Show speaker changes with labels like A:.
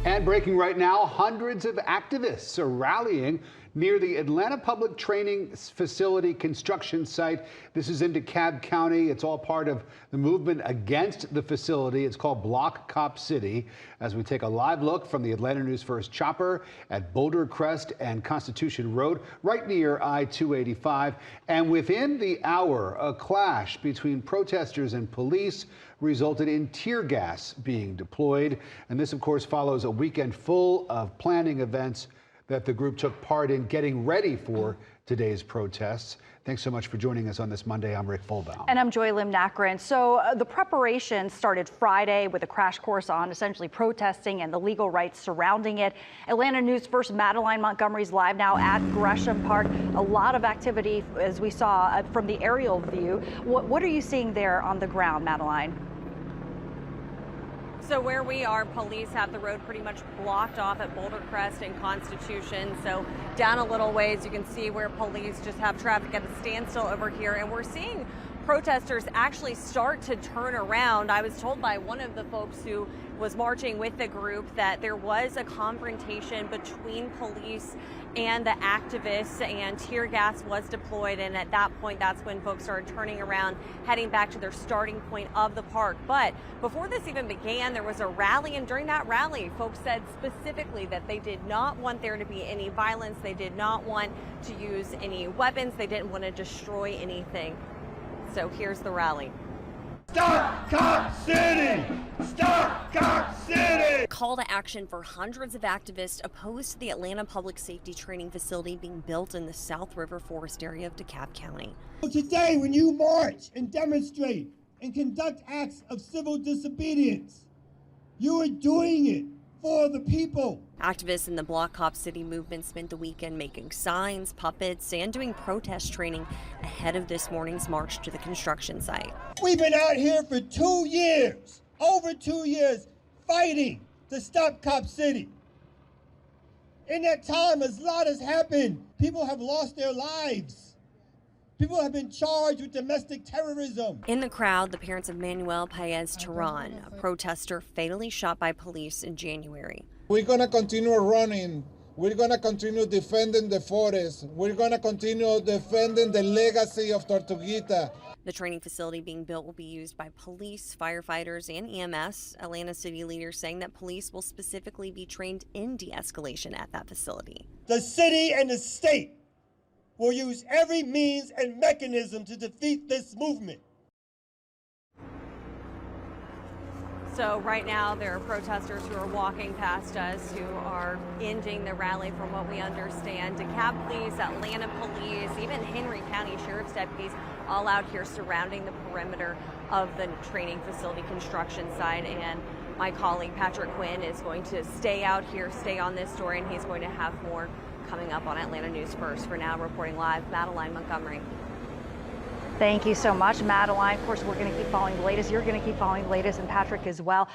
A: And breaking right now, hundreds of activists are rallying near the Atlanta Public Training Facility construction site. This is in DeKalb County. It's all part of the movement against the facility. It's called Block Cop City. As we take a live look from the Atlanta News First chopper at Boulder Crest and Constitution Road, right near I-285. And within the hour, a clash between protesters and police resulted in tear gas being deployed. And this, of course, follows a weekend full of planning events that the group took part in getting ready for today's protests. Thanks so much for joining us on this Monday. I'm Rick Fulbaum.
B: And I'm Joy Lim Nakrin. So the preparation started Friday with a crash course on essentially protesting and the legal rights surrounding it. Atlanta News First Madeline Montgomery's live now at Gresham Park. A lot of activity, as we saw from the aerial view. What are you seeing there on the ground, Madeline?
C: So where we are, police have the road pretty much blocked off at Boulder Crest and Constitution. So down a little ways, you can see where police just have traffic at a standstill over here. And we're seeing protesters actually start to turn around. I was told by one of the folks who was marching with the group that there was a confrontation between police and the activists, and tear gas was deployed, and at that point that's when folks started turning around, heading back to their starting point of the park. But before this even began, there was a rally, and during that rally folks said specifically that they did not want there to be any violence, they did not want to use any weapons, they didn't want to destroy anything. So here's the rally.
D: Stop Cop City! Stop Cop City!
C: Call to action for hundreds of activists opposed to the Atlanta Public Safety Training Facility being built in the South River Forest area of DeKalb County.
D: Today, when you march and demonstrate and conduct acts of civil disobedience, you are doing it for the people.
C: Activists in the Block Cop City movement spent the weekend making signs, puppets, and doing protest training ahead of this morning's march to the construction site.
D: We've been out here for 2 years, over 2 years, fighting to stop Cop City. In that time, a lot has happened. People have lost their lives. People have been charged with domestic terrorism.
C: In the crowd, the parents of Manuel Paez Terran, a protester fatally shot by police in January.
E: We're going to continue running. We're going to continue defending the forest. We're going to continue defending the legacy of Tortuguita.
C: The training facility being built will be used by police, firefighters, and EMS. Atlanta city leaders saying that police will specifically be trained in de-escalation at that facility.
D: The city and the state will use every means and mechanism to defeat this movement.
C: So right now there are protesters who are walking past us who are ending the rally from what we understand. DeKalb Police, Atlanta Police, even Henry County Sheriff's deputies all out here surrounding the perimeter of the training facility construction site. And my colleague Patrick Quinn is going to stay out here, stay on this story, and he's going to have more coming up on Atlanta News First. For now, reporting live, Madeline Montgomery.
B: Thank you so much, Madeline. Of course, we're going to keep following the latest. You're going to keep following the latest, and Patrick as well.